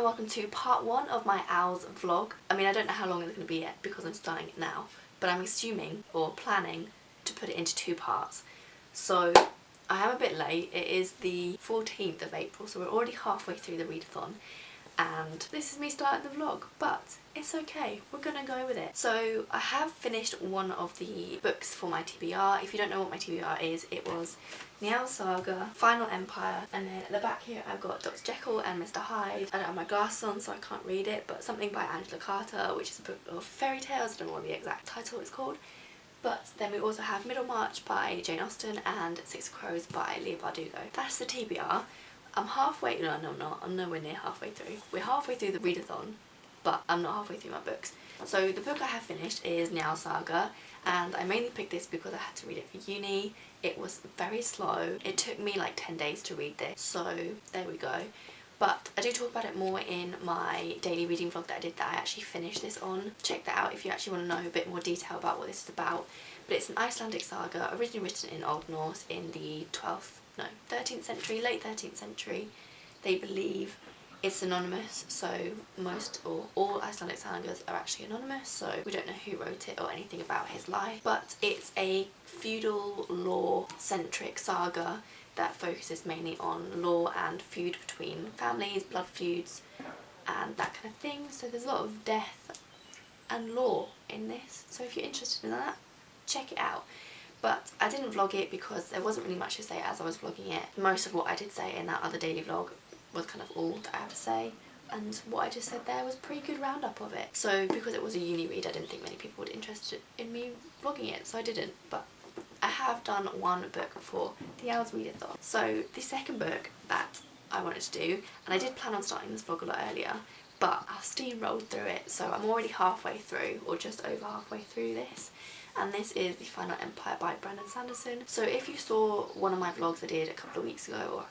welcome to part 1 of my OWLS vlog. I mean, I don't know how long it's going to be yet because I'm starting it now, but I'm assuming or planning to put it into 2 parts. So I am a bit late. It is the 14th of April, so we're already halfway through the readathon. And this is me starting the vlog, but it's okay, we're gonna go with it. So I have finished one of the books for my TBR. If you don't know what my TBR is, it was OWLS Saga, Final Empire, and then at the back here I've got Dr. Jekyll and Mr. Hyde. I don't have my glasses on so I can't read it, but something by Angela Carter, which is a book of fairy tales. I don't know what the exact title is called. But then we also have Middlemarch by Jane Austen and Six of Crows by Leigh Bardugo. That's the TBR. I'm halfway, no I'm not, I'm nowhere near halfway through. We're halfway through the readathon, but I'm not halfway through my books. So the book I have finished is OWLS Saga, and I mainly picked this because I had to read it for uni. It was very slow. It took me like 10 days to read this, so there we go. But I do talk about it more in my daily reading vlog that I did that I actually finished this on. Check that out if you actually want to know a bit more detail about what this is about. But it's an Icelandic saga, originally written in Old Norse in the 13th century, late 13th century. They believe it's anonymous, so most or all Icelandic sagas are actually anonymous, so we don't know who wrote it or anything about his life. But it's a feudal law centric saga that focuses mainly on law and feud between families, blood feuds and that kind of thing. So there's a lot of death and law in this, so if you're interested in that, check it out. But I didn't vlog it because there wasn't really much to say as I was vlogging it. Most of what I did say in that other daily vlog was kind of all that I have to say, and what I just said there was a pretty good roundup of it. So because it was a uni read, I didn't think many people would be interested in me vlogging it, so I didn't. But I have done one book for the OWLS Readathon. So the second book that I wanted to do, and I did plan on starting this vlog a lot earlier, but I steamrolled through it, so I'm already halfway through, or just over halfway through this. And this is The Final Empire by Brandon Sanderson. So if you saw one of my vlogs I did a couple of weeks ago or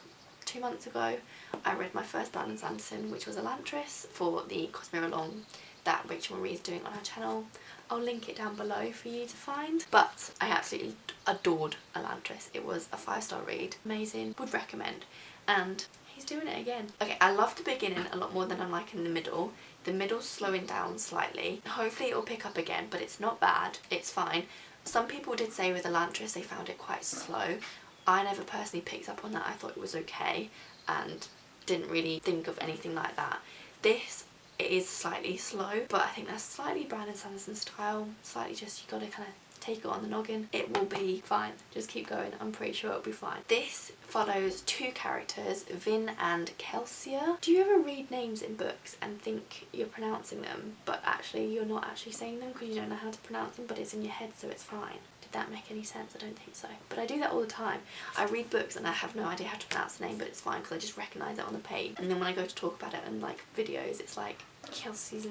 2 months ago, I read my first Brandon Sanderson, which was Elantris, for the Cosmere Along that Rachel Marie's doing on her channel. I'll link it down below for you to find. But I absolutely adored Elantris. It was a 5-star read. Amazing. Would recommend. And he's doing it again. Okay, I love the beginning a lot more than I'm liking the middle. The middle's slowing down slightly. Hopefully it'll pick up again, but it's not bad. It's fine. Some people did say with Elantris they found it quite slow. I never personally picked up on that. I thought it was okay and didn't really think of anything like that. This, it is slightly slow, but I think that's slightly Brandon Sanderson's style. Slightly just, you gotta kind of take it on the noggin. It will be fine. Just keep going. I'm pretty sure it'll be fine. This follows 2 characters, Vin and Kelsia. Do you ever read names in books and think you're pronouncing them, but actually you're not actually saying them because you don't know how to pronounce them, but it's in your head, so it's fine? Did that make any sense? I don't think so. But I do that all the time. I read books and I have no idea how to pronounce the name, but it's fine because I just recognise it on the page. And then when I go to talk about it in like videos, it's like Kelsey's.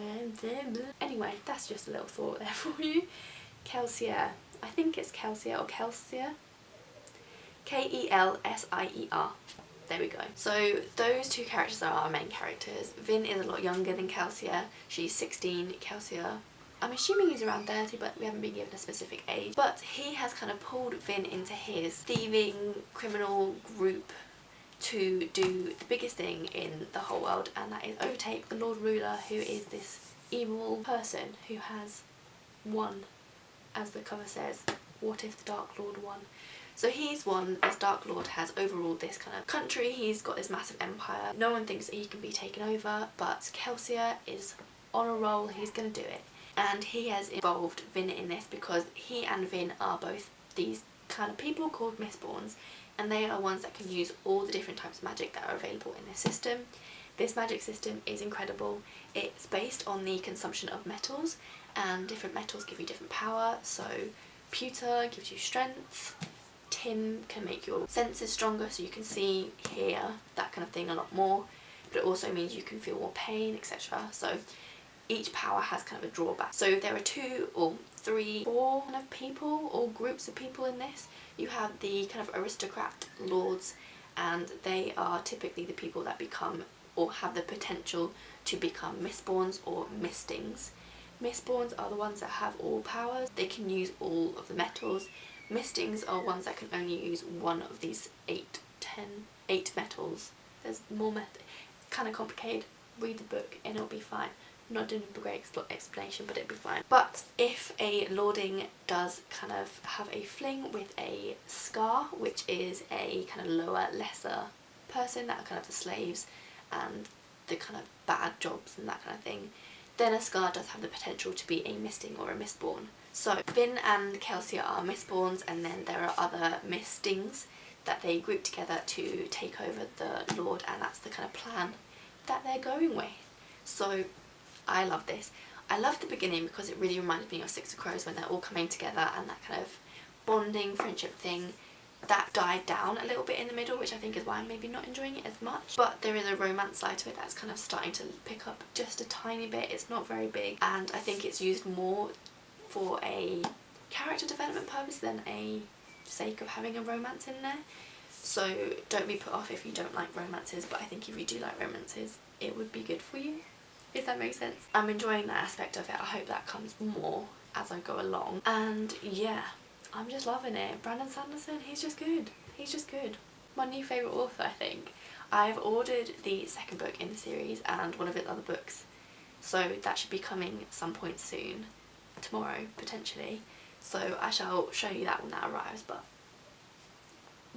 Anyway, that's just a little thought there for you. Kelsier. I think it's Kelsier or Kelsier. Kelsier. There we go. So those 2 characters are our main characters. Vin is a lot younger than Kelsier. She's 16. Kelsier, I'm assuming he's around 30, but we haven't been given a specific age. But he has kind of pulled Vin into his thieving criminal group to do the biggest thing in the whole world, and that is overtake the Lord Ruler, who is this evil person who has won. As the cover says, what if the Dark Lord won? So he's won. This Dark Lord has overruled this kind of country. He's got this massive empire. No one thinks that he can be taken over, but Kelsier is on a roll. He's going to do it. And he has involved Vin in this because he and Vin are both these kind of people called Mistborns, and they are ones that can use all the different types of magic that are available in this system. This magic system is incredible. It's based on the consumption of metals, and different metals give you different power. So pewter gives you strength, tin can make your senses stronger so you can see, hear, that kind of thing a lot more, but it also means you can feel more pain, etc. So each power has kind of a drawback. So there are 2 or 3, 4 kind of people or groups of people in this. You have the kind of aristocrat lords, and they are typically the people that become or have the potential to become Mistborns or Mistings. Mistborns are the ones that have all powers. They can use all of the metals. Mistings are ones that can only use one of these 8 metals. There's more kind of complicated. read the book and it'll be fine. I'm not doing a great explanation, but it'll be fine. But if a lording does kind of have a fling with a scar, which is a kind of lower, lesser person, that are kind of the slaves and the kind of bad jobs and that kind of thing, then a scar does have the potential to be a misting or a mistborn. So Finn and Kelsey are mistborns, and then there are other mistings that they group together to take over the Lord, and that's the kind of plan that they're going with. So I love this. I love the beginning because it really reminded me of Six of Crows when they're all coming together, and that kind of bonding friendship thing that died down a little bit in the middle, which I think is why I'm maybe not enjoying it as much. But there is a romance side to it that's kind of starting to pick up just a tiny bit. It's not very big, and I think it's used more for a character development purpose than a sake of having a romance in there. So don't be put off if you don't like romances, but I think if you do like romances, it would be good for you, if that makes sense. I'm enjoying that aspect of it. I hope that comes more as I go along. And yeah, I'm just loving it. Brandon Sanderson, he's just good. He's just good. My new favourite author, I think. I've ordered the second book in the series and one of his other books, so that should be coming at some point soon. Tomorrow, potentially. So I shall show you that when that arrives, but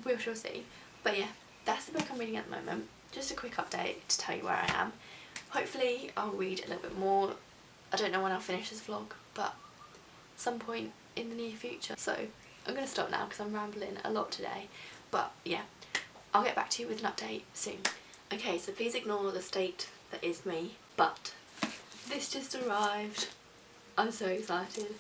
we shall see. But yeah, that's the book I'm reading at the moment. Just a quick update to tell you where I am. Hopefully I'll read a little bit more. I don't know when I'll finish this vlog, but some point in the near future. So I'm going to stop now because I'm rambling a lot today. But yeah, I'll get back to you with an update soon. Okay, so please ignore the state that is me, but this just arrived. I'm so excited.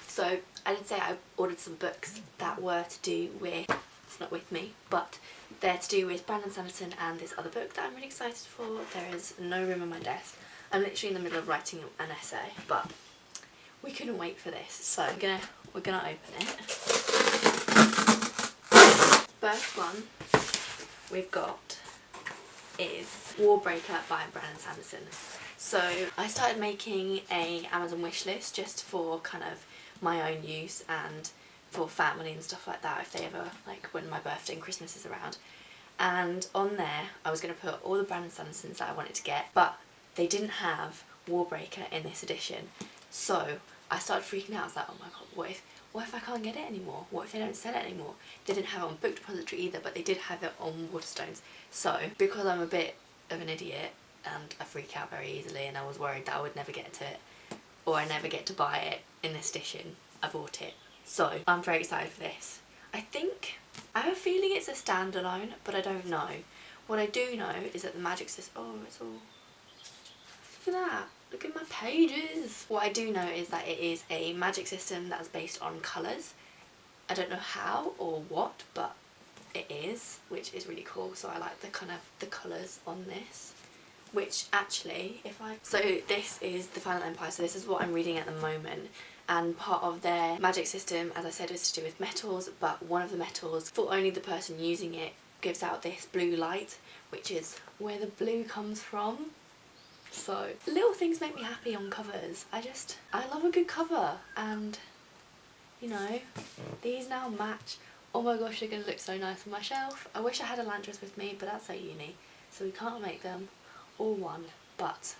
So I did say I ordered some books that were to do with, it's not with me, but they're to do with Brandon Sanderson and this other book that I'm really excited for. There is no room on my desk. I'm literally in the middle of writing an essay, but we couldn't wait for this, so we're gonna open it. First one we've got is Warbreaker by Brandon Sanderson. So I started making a Amazon wish list just for kind of my own use and for family and stuff like that, if they ever, like when my birthday and Christmas is around. And on there I was going to put all the Brandon Sandersons that I wanted to get, but they didn't have Warbreaker in this edition. So I started freaking out. I was like, oh my god, what if I can't get it anymore? What if they don't sell it anymore? They didn't have it on Book Depository either, but they did have it on Waterstones. So because I'm a bit of an idiot and I freak out very easily, and I was worried that I would never get to it, or I never get to buy it in this edition, I bought it. So I'm very excited for this. I have a feeling it's a standalone, but I don't know. What I do know is that the magic system, oh, it's all, look at that, look at my pages. What I do know is that it is a magic system that's based on colours. I don't know how or what, but it is, which is really cool. So I like the kind of the colours on this. Which actually, so this is the Final Empire, so this is what I'm reading at the moment, and part of their magic system, as I said, is to do with metals, but one of the metals, for only the person using it, gives out this blue light, which is where the blue comes from. So little things make me happy on covers. I love a good cover, and you know, these now match. Oh my gosh, they're going to look so nice on my shelf. I wish I had a Landris with me, but that's at uni, so we can't make them all one, but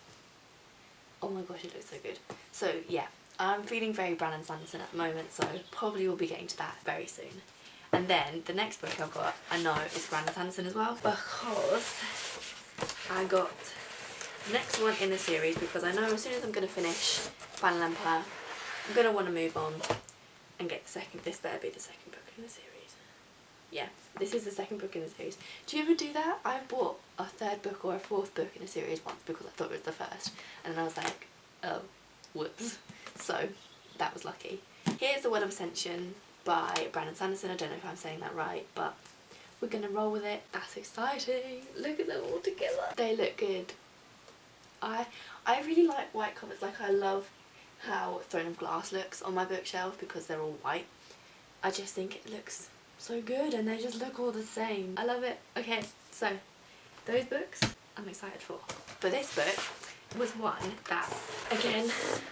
oh my gosh, it looks so good. So yeah, I'm feeling very Brandon Sanderson at the moment, so probably will be getting to that very soon. And then the next book I've got, I know is Brandon Sanderson as well, because I got the next one in the series, because I know as soon as I'm going to finish Final Empire, I'm going to want to move on and get the second, this better be the second book in the series. Yeah, this is the second book in the series. Do you ever do that? I bought a third book or a fourth book in a series once because I thought it was the first, and then I was like, oh, whoops. So that was lucky. Here's The Well of Ascension by Brandon Sanderson. I don't know if I'm saying that right, but we're gonna roll with it. That's exciting. Look at them all together. They look good. I really like white covers. Like, I love how Throne of Glass looks on my bookshelf because they're all white. I just think it looks so good, and they just look all the same. I love it. Okay, so those books I'm excited for. But this book was one that, again,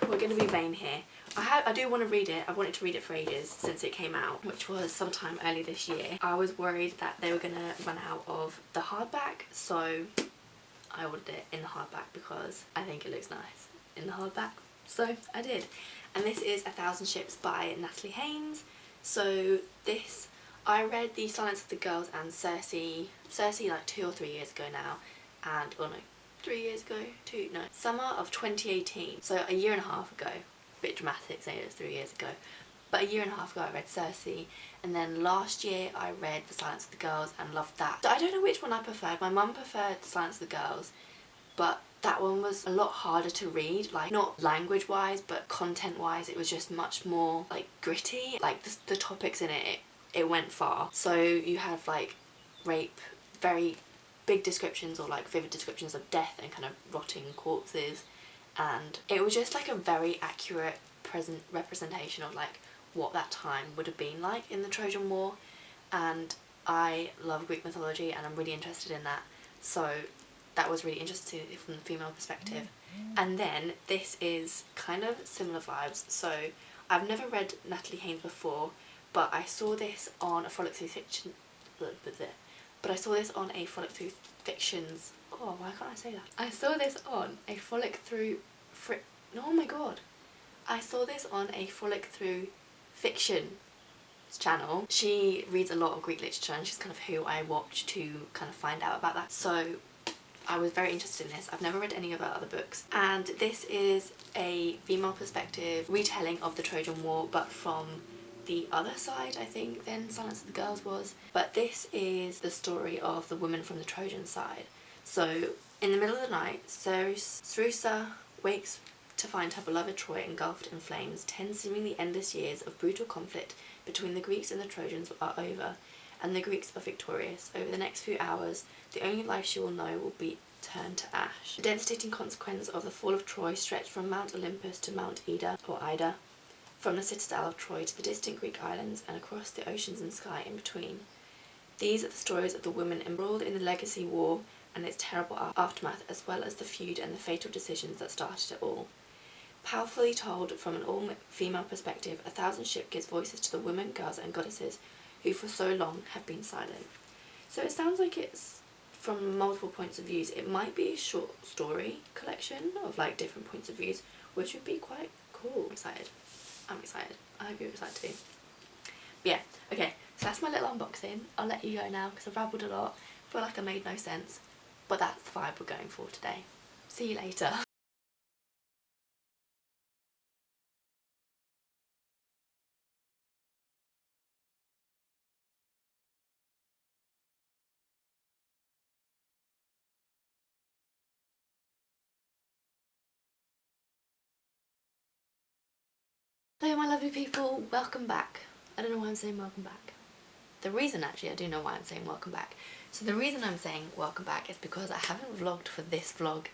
we're going to be vain here. I do want to read it. I've wanted to read it for ages since it came out, which was sometime early this year. I was worried that they were going to run out of the hardback, so I ordered it in the hardback because I think it looks nice in the hardback. So I did. And this is 1,000 Ships by Natalie Haynes. So this, I read The Silence of the Girls and Circe like 2 or 3 years ago now, and, oh no, 3 years ago, summer of 2018, so a year and a half ago. Bit dramatic saying it was 3 years ago, but a year and a half ago I read Circe, and then last year I read The Silence of the Girls and loved that. So I don't know which one I preferred. My mum preferred The Silence of the Girls, but that one was a lot harder to read, like not language wise but content wise. It was just much more like gritty, like the topics in it went far. So you have like rape, very big descriptions or like vivid descriptions of death and kind of rotting corpses, and it was just like a very accurate present representation of like what that time would have been like in the Trojan War. And I love Greek mythology and I'm really interested in that, so that was really interesting from the female perspective. And then this is kind of similar vibes. So I've never read Natalie Haynes before, but I saw this on a Frolic Through Fiction, but I saw this on a Frolic Through Fictions, oh why can't I say that? I saw this on a Frolic Through oh my god. I saw this on a Frolic Through Fiction channel. She reads a lot of Greek literature and she's kind of who I watch to kind of find out about that. So I was very interested in this. I've never read any of her other books, and this is a female perspective retelling of the Trojan War, but from the other side, I think, than Silence of the Girls was. But this is the story of the woman from the Trojan side. So in the middle of the night, Cerusa wakes to find her beloved Troy engulfed in flames. 10 seemingly endless years of brutal conflict between the Greeks and the Trojans are over, and the Greeks are victorious. Over the next few hours, the only life she will know will be turned to ash. The devastating consequence of the fall of Troy stretched from Mount Olympus to Mount Ida, from the citadel of Troy to the distant Greek islands and across the oceans and sky in between. These are the stories of the women embroiled in the legacy war and its terrible aftermath, as well as the feud and the fatal decisions that started it all. Powerfully told from an all-female perspective, 1,000 Ships gives voices to the women, girls and goddesses who for so long have been silent. So it sounds like it's from multiple points of views. It might be a short story collection of like different points of views, which would be quite cool. I'm excited. I'm excited. I hope you're excited too. But yeah, okay, so that's my little unboxing. I'll let you go now because I've rabbled a lot. I feel like I made no sense, but that's the vibe we're going for today. See you later. Hello my lovely people, welcome back. I don't know why I'm saying welcome back. The reason, actually I do know why I'm saying welcome back. So the reason I'm saying welcome back is because I haven't vlogged for this vlog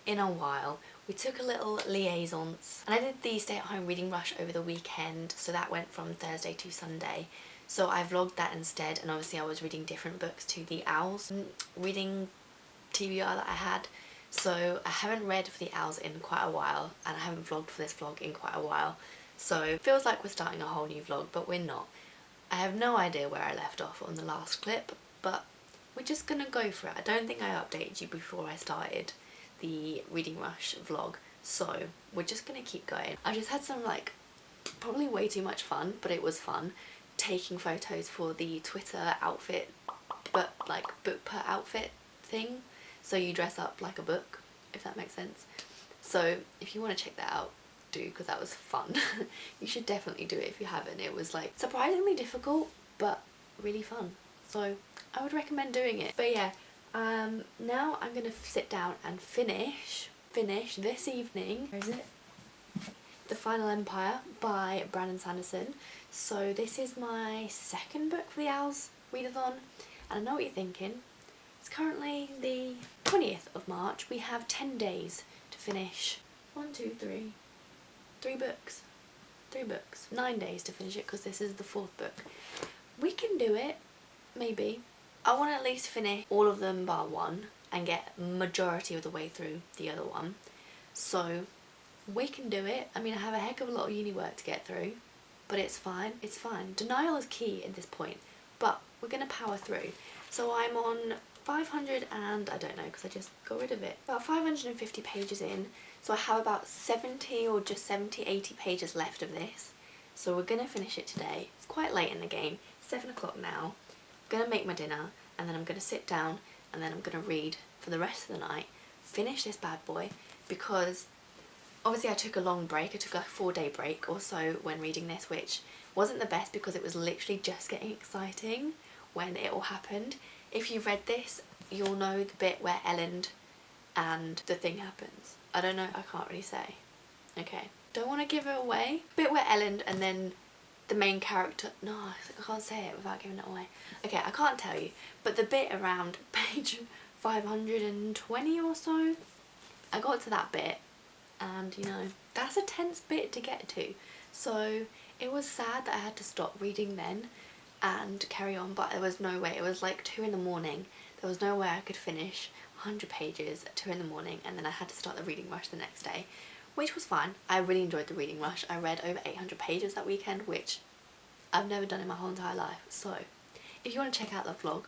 in a while. We took a little liaisons and I did the stay at home reading rush over the weekend, so that went from Thursday to Sunday. So I vlogged that instead, and obviously I was reading different books to the OWLS reading TBR that I had. So I haven't read for the OWLS in quite a while, and I haven't vlogged for this vlog in quite a while. So it feels like we're starting a whole new vlog, but we're not. I have no idea where I left off on the last clip, but we're just gonna go for it. I don't think I updated you before I started the reading rush vlog, so we're just gonna keep going. I just had some like probably way too much fun, but it was fun, taking photos for the Twitter outfit, but like book per outfit thing. So you dress up like a book, if that makes sense. So if you want to check that out, do, because that was fun. You should definitely do it if you haven't. It was like surprisingly difficult but really fun, so I would recommend doing it. But yeah, now I'm gonna sit down and finish this evening. Where is it? The Final Empire by Brandon Sanderson. So this is my second book for the OWLS Readathon, and I know what you're thinking. It's currently the 20th of March. We have 10 days to finish 3 books. 3 books. 9 days to finish it because this is the 4th book. We can do it, maybe. I want to at least finish all of them bar one and get majority of the way through the other one. So we can do it. I mean, I have a heck of a lot of uni work to get through, but it's fine. It's fine. Denial is key at this point, but we're going to power through. So I'm on 500 and I don't know because I just got rid of it. About 550 pages in, so I have about 70 or just 80 pages left of this. So we're gonna finish it today. It's quite late in the game, 7 o'clock now. I'm gonna make my dinner and then I'm gonna sit down and then I'm gonna read for the rest of the night, finish this bad boy, because obviously I took a long break. I took a 4-day break or so when reading this, which wasn't the best because it was literally just getting exciting when it all happened. If you've read this, you'll know the bit where Ellen and the thing happens. I don't know, I can't really say. Okay, don't want to give it away. Bit where Ellen and then the main character, no, I can't say it without giving it away. Okay, I can't tell you, but the bit around page 520 or so, I got to that bit and you know, that's a tense bit to get to. So it was sad that I had to stop reading then and carry on, but there was no way. It was like 2 in the morning. There was no way I could finish 100 pages at 2 in the morning, and then I had to start the reading rush the next day, which was fine. I really enjoyed the reading rush. I read over 800 pages that weekend, which I've never done in my whole entire life. So if you want to check out the vlog,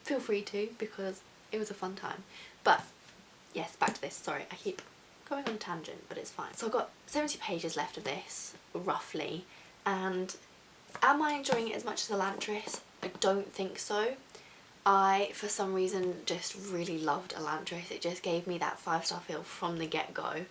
feel free to, because it was a fun time. But yes, back to this. Sorry, I keep going on a tangent, but it's fine. So I've got 70 pages left of this, roughly, and am I enjoying it as much as Elantris? I don't think so. I, for some reason, just really loved Elantris. It just gave me that 5-star feel from the get-go,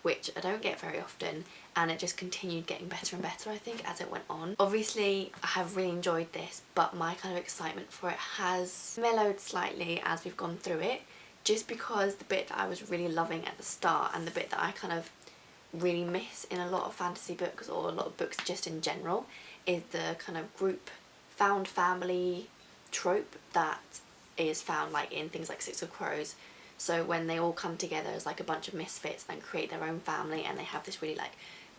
which I don't get very often, and it just continued getting better and better, I think, as it went on. Obviously, I have really enjoyed this, but my kind of excitement for it has mellowed slightly as we've gone through it, just because the bit that I was really loving at the start and the bit that I kind of really miss in a lot of fantasy books, or a lot of books just in general, is the kind of group found family trope that is found like in things like Six of Crows. So when they all come together as like a bunch of misfits and create their own family, and they have this really like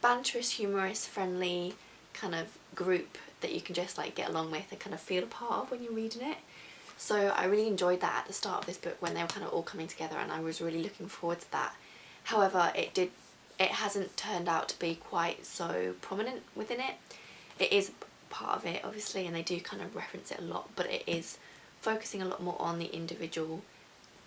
banterous, humorous, friendly kind of group that you can just like get along with and kind of feel a part of when you're reading it. So I really enjoyed that at the start of this book when they were kind of all coming together, and I was really looking forward to that. However, it hasn't turned out to be quite so prominent within it. It is part of it, obviously, and they do kind of reference it a lot, but it is focusing a lot more on the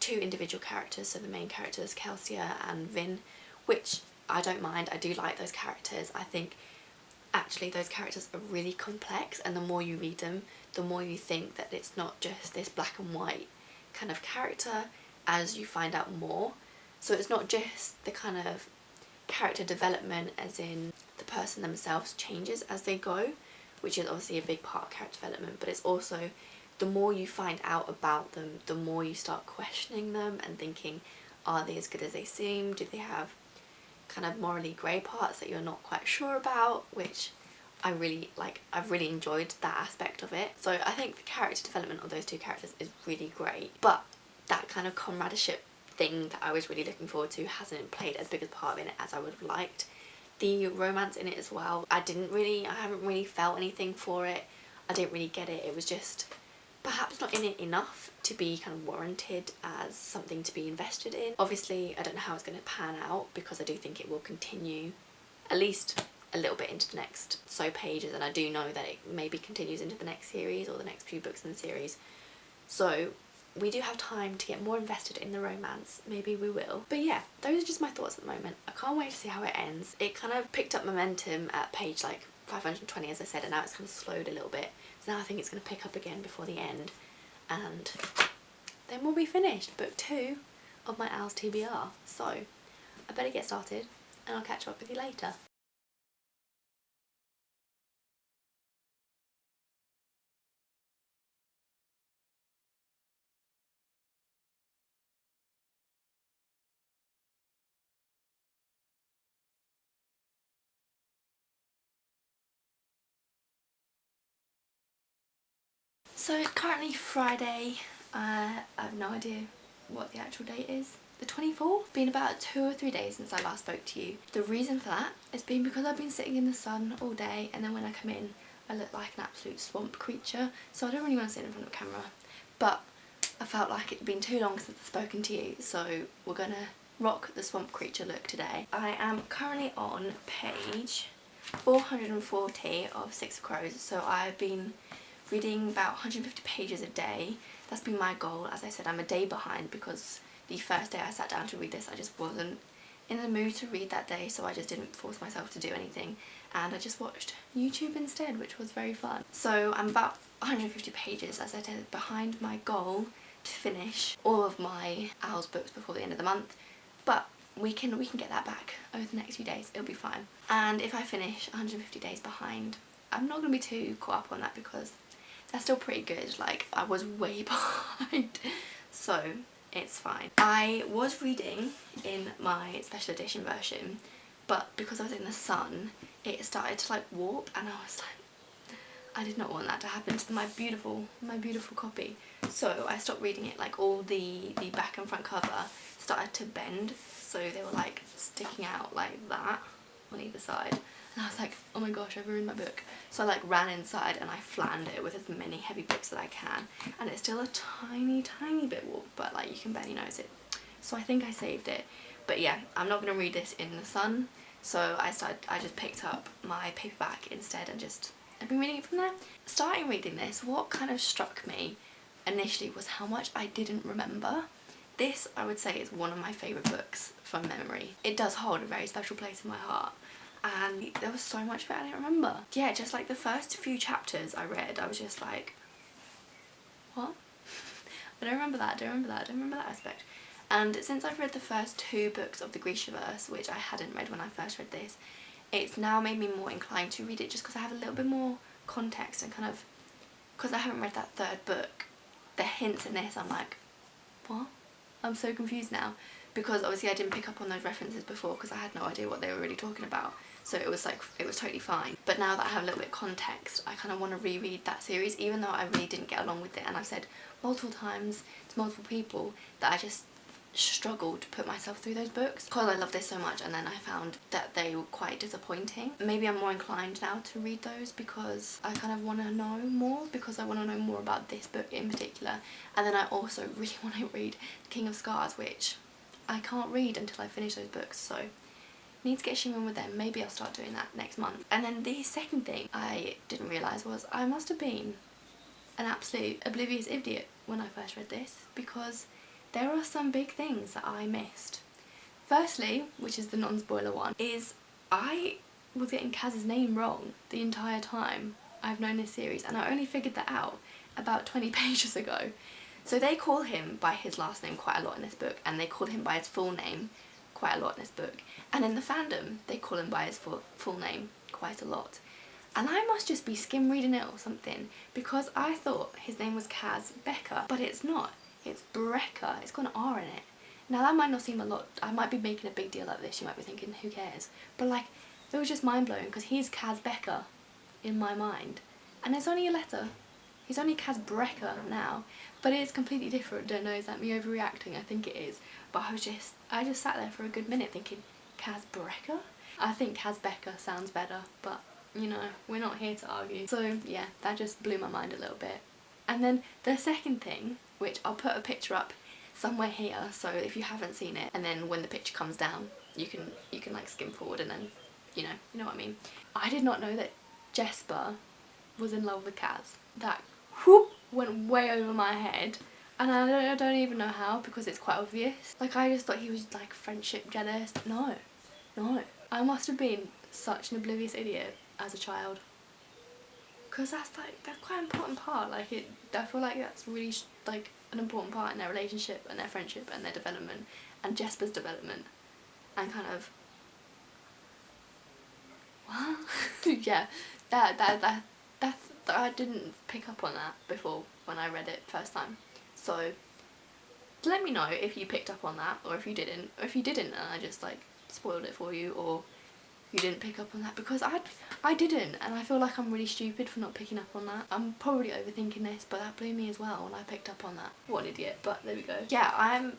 two individual characters, so the main characters, Kelsia and Vin, which I don't mind. I do like those characters. I think actually those characters are really complex, and the more you read them, the more you think that it's not just this black and white kind of character as you find out more. So it's not just the kind of character development as in the person themselves changes as they go, which is obviously a big part of character development, but it's also the more you find out about them, the more you start questioning them and thinking, are they as good as they seem? Do they have kind of morally grey parts that you're not quite sure about? Which I really like. I've really enjoyed that aspect of it. So I think the character development of those two characters is really great, but that kind of comradeship thing that I was really looking forward to hasn't played as big a part in it as I would have liked. The romance in it as well, I haven't really felt anything for it. I didn't really get it. It was just perhaps not in it enough to be kind of warranted as something to be invested in. Obviously, I don't know how it's going to pan out, because I do think it will continue at least a little bit into the next pages, and I do know that it maybe continues into the next series or the next few books in the series. So we do have time to get more invested in the romance. Maybe we will. But yeah, those are just my thoughts at the moment. I can't wait to see how it ends. It kind of picked up momentum at page like 520, as I said, and now it's kind of slowed a little bit. So now I think it's going to pick up again before the end, and then we'll be finished book 2 of my OWLS TBR. So I better get started, and I'll catch up with you later. So it's currently Friday. I have no idea what the actual date is. The 24th? Been about 2 or 3 days since I last spoke to you. The reason for that has been because I've been sitting in the sun all day, and then when I come in I look like an absolute swamp creature, so I don't really want to sit in front of the camera. But I felt like it'd been too long since I've spoken to you, so we're gonna rock the swamp creature look today. I am currently on page 440 of Six of Crows, so I've been reading about 150 pages a day. That's been my goal. As I said, I'm a day behind because the first day I sat down to read this, I just wasn't in the mood to read that day, so I just didn't force myself to do anything, and I just watched YouTube instead, which was very fun. So I'm about 150 pages, as I said, behind my goal to finish all of my OWLS books before the end of the month, but we can get that back over the next few days. It'll be fine. And if I finish 150 days behind, I'm not going to be too caught up on that because that's still pretty good. Like, I was way behind, so it's fine. I was reading in my special edition version, but because I was in the sun, it started to like warp, and I was like, I did not want that to happen to my beautiful copy. So I stopped reading it. Like, all the back and front cover started to bend, so they were like sticking out like that on either side, and I was like, oh my gosh, I've ruined my book. So I like ran inside and I flattened it with as many heavy books that I can, and it's still a tiny bit warped, but like you can barely notice it, so I think I saved it. But yeah, I'm not going to read this in the sun, so I just picked up my paperback instead and I've been reading it from there. Starting reading this, what kind of struck me initially was how much I didn't remember. This, I would say, is one of my favourite books from memory. It does hold a very special place in my heart, and there was so much of it I didn't remember. Yeah, just like the first few chapters I read, I was just like, what? I don't remember that, I don't remember that aspect. And since I've read the first 2 books of the Grishaverse, which I hadn't read when I first read this, it's now made me more inclined to read it just because I have a little bit more context, and kind of, because I haven't read that 3rd book, the hints in this, I'm like, what? I'm so confused now, because obviously I didn't pick up on those references before because I had no idea what they were really talking about, so it was like, it was totally fine. But now that I have a little bit of context, I kind of want to reread that series, even though I really didn't get along with it, and I've said multiple times to multiple people that I just struggled to put myself through those books because I love this so much, and then I found that they were quite disappointing. Maybe I'm more inclined now to read those because I kind of want to know more, because I want to know more about this book in particular, and then I also really want to read King of Scars, which I can't read until I finish those books, so need to get Shimon with them. Maybe I'll start doing that next month. And then the second thing I didn't realise was I must have been an absolute oblivious idiot when I first read this, because there are some big things that I missed. Firstly, which is the non-spoiler one, is I was getting Kaz's name wrong the entire time I've known this series, and I only figured that out about 20 pages ago. So they call him by his last name quite a lot in this book, and they call him by his full name quite a lot in this book, and in the fandom they call him by his full name quite a lot. And I must just be skim reading it or something, because I thought his name was Kaz Becker, but it's not. It's Brecker. It's got an R in it. Now that might not seem a lot. I might be making a big deal out of this. You might be thinking, who cares? But like, it was just mind blowing because he's Kaz Becker in my mind, and it's only a letter. He's only Kaz Brecker now, but it is completely different. Don't know, is that me overreacting? I think it is. But I just sat there for a good minute thinking, Kaz Brecker? I think Kaz Becker sounds better, but you know, we're not here to argue. So yeah, that just blew my mind a little bit. And then the second thing, which I'll put a picture up somewhere here, so if you haven't seen it, and then when the picture comes down, you can like skim forward, and then you know what I mean. I did not know that Jesper was in love with Kaz. That whoop went way over my head, and I don't even know how, because it's quite obvious. Like, I just thought he was like friendship jealous. No, I must have been such an oblivious idiot as a child, because that's quite an important part. Like, I feel like that's really like an important part in their relationship and their friendship and their development, and Jesper's development, and kind of what? Yeah, that's I didn't pick up on that before when I read it first time. So let me know if you picked up on that, or if you didn't, and I just like spoiled it for you, or you didn't pick up on that, because I didn't, and I feel like I'm really stupid for not picking up on that. I'm probably overthinking this, but that blew me as well when I picked up on that. What an idiot, but there we go. Yeah, I'm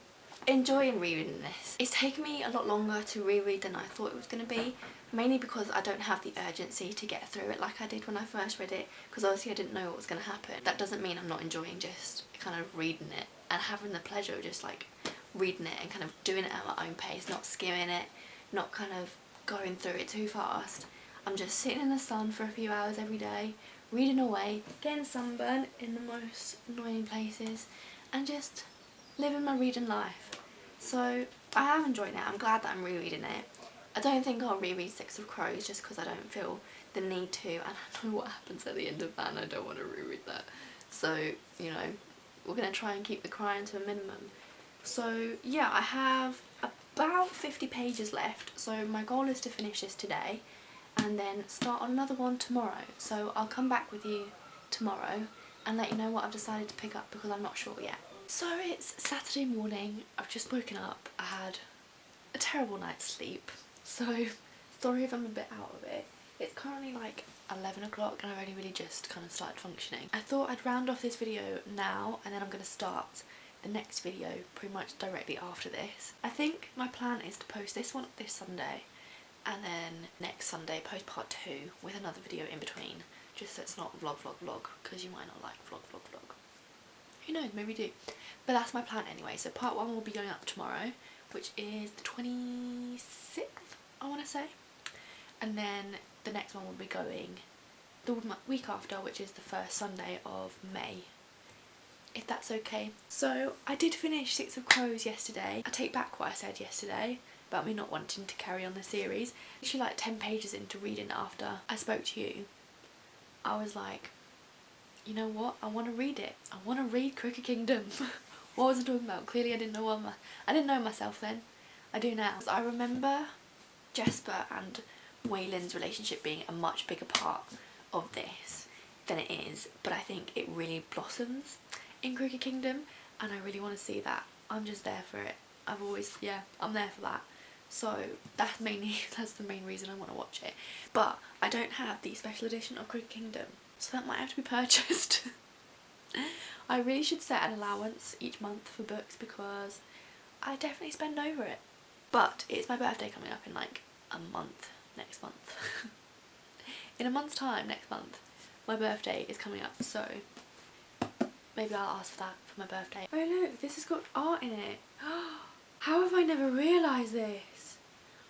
enjoying rereading this. It's taken me a lot longer to reread than I thought it was going to be, mainly because I don't have the urgency to get through it like I did when I first read it, because obviously I didn't know what was going to happen. That doesn't mean I'm not enjoying just kind of reading it and having the pleasure of just like reading it and kind of doing it at my own pace, not skimming it, not kind of going through it too fast. I'm just sitting in the sun for a few hours every day, reading away, getting sunburn in the most annoying places, and just living my reading life. So I am enjoying it. I'm glad that I'm rereading it. I don't think I'll reread Six of Crows just because I don't feel the need to, and I know what happens at the end of that and I don't want to reread that. So, you know, we're going to try and keep the crying to a minimum. So yeah, I have about 50 pages left, so my goal is to finish this today and then start on another one tomorrow. So I'll come back with you tomorrow and let you know what I've decided to pick up because I'm not sure yet. So it's Saturday morning, I've just woken up, I had a terrible night's sleep, so sorry if I'm a bit out of it. It's currently like 11 o'clock and I've only really just kind of started functioning. I thought I'd round off this video now and then I'm going to start the next video pretty much directly after this. I think my plan is to post this one this Sunday and then next Sunday post part 2 with another video in between, just so it's not vlog because you might not like vlog. Who knows, maybe do. But that's my plan anyway. So part 1 will be going up tomorrow, which is the 26th, I want to say. And then the next one will be going the week after, which is the first Sunday of May, if that's okay. So I did finish Six of Crows yesterday. I take back what I said yesterday about me not wanting to carry on the series. Actually, like 10 pages into reading after I spoke to you, I was like, you know what, I want to read it. I want to read Crooked Kingdom. What was I talking about? Clearly I didn't know myself then. I do now. I remember Jesper and Waylon's relationship being a much bigger part of this than it is, but I think it really blossoms in Crooked Kingdom and I really want to see that. I'm just there for it. I'm there for that. So that's the main reason I want to watch it. But I don't have the special edition of Crooked Kingdom, so that might have to be purchased. I really should set an allowance each month for books because I definitely spend over it. But it's my birthday coming up in like a month, next month. In a month's time, next month, my birthday is coming up, so maybe I'll ask for that for my birthday. Oh look, this has got art in it. How have I never realised this?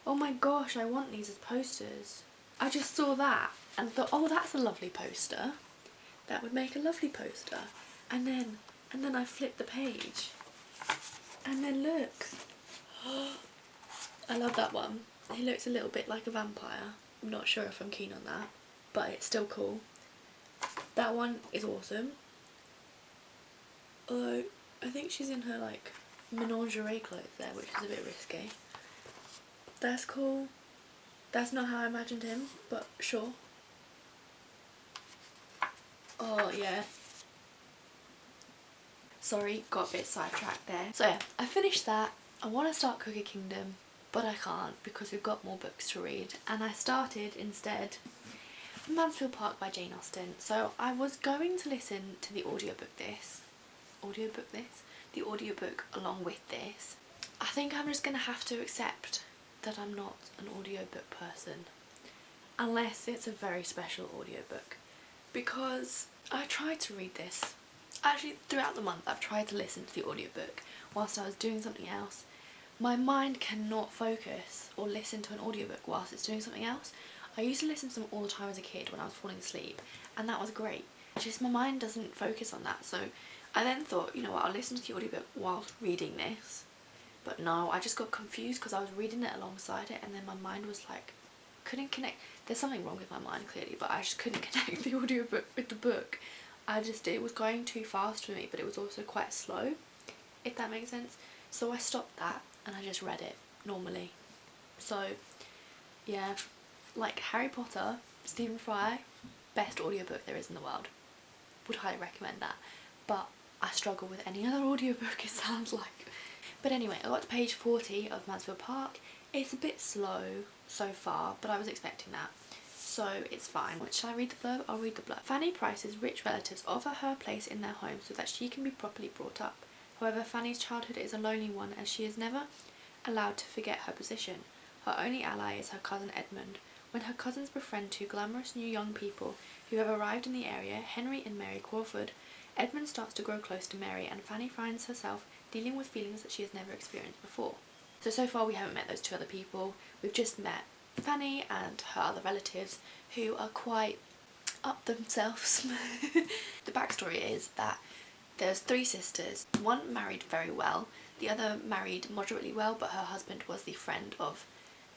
Oh my gosh, I want these as posters. I just saw that and thought, oh, that's a lovely poster. That would make a lovely poster. And then I flipped the page. And then look. I love that one. He looks a little bit like a vampire. I'm not sure if I'm keen on that, but it's still cool. That one is awesome. Although, I think she's in her like menagerie clothes there, which is a bit risky. That's cool. That's not how I imagined him, but sure. Oh yeah. Sorry, got a bit sidetracked there. So yeah, I finished that. I want to start Crooked Kingdom, but I can't because we've got more books to read. And I started instead Mansfield Park by Jane Austen. So I was going to listen to the audiobook along with this. I think I'm just going to have to accept that I'm not an audiobook person. Unless it's a very special audiobook. Because I tried to read this. Actually, throughout the month I've tried to listen to the audiobook whilst I was doing something else. My mind cannot focus or listen to an audiobook whilst it's doing something else. I used to listen to them all the time as a kid when I was falling asleep, and that was great. Just my mind doesn't focus on that, so I then thought, you know what, I'll listen to the audiobook whilst reading this. But no, I just got confused because I was reading it alongside it and then my mind was like, couldn't connect. There's something wrong with my mind clearly, but I just couldn't connect the audiobook with the book. It was going too fast for me, but it was also quite slow, if that makes sense. So I stopped that and I just read it normally. So yeah, like Harry Potter, Stephen Fry, best audiobook there is in the world. Would highly recommend that. But I struggle with any other audiobook, it sounds like. But anyway, I got to page 40 of Mansfield Park. It's a bit slow so far, but I was expecting that, so it's fine. Shall I read the blurb? I'll read the blurb. Fanny Price's rich relatives offer her a place in their home so that she can be properly brought up. However, Fanny's childhood is a lonely one as she is never allowed to forget her position. Her only ally is her cousin Edmund. When her cousins befriend two glamorous new young people who have arrived in the area, Henry and Mary Crawford, Edmund starts to grow close to Mary and Fanny finds herself dealing with feelings that she has never experienced before. So far we haven't met those two other people. We've just met Fanny and her other relatives who are quite up themselves. The backstory is that there's 3 sisters. One married very well, the other married moderately well, but her husband was the friend of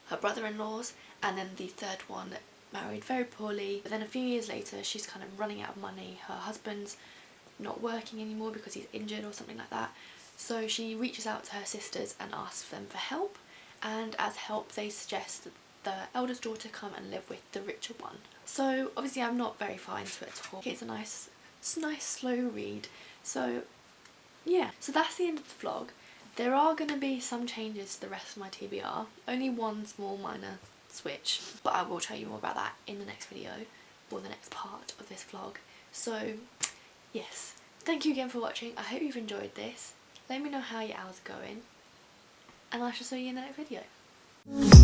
her brother-in-law's, and then the third one married very poorly. But then a few years later she's kind of running out of money. Her husband's not working anymore because he's injured or something like that. So she reaches out to her sisters and asks them for help, and as help they suggest that the eldest daughter come and live with the richer one. So obviously I'm not very far into it at all. It's a nice slow read. So yeah, so that's the end of the vlog. There are going to be some changes to the rest of my TBR, only one small minor switch, but I will tell you more about that in the next video, or the next part of this vlog. So yes, thank you again for watching. I hope you've enjoyed this. Let me know how your owls are going, and I shall see you in the next video.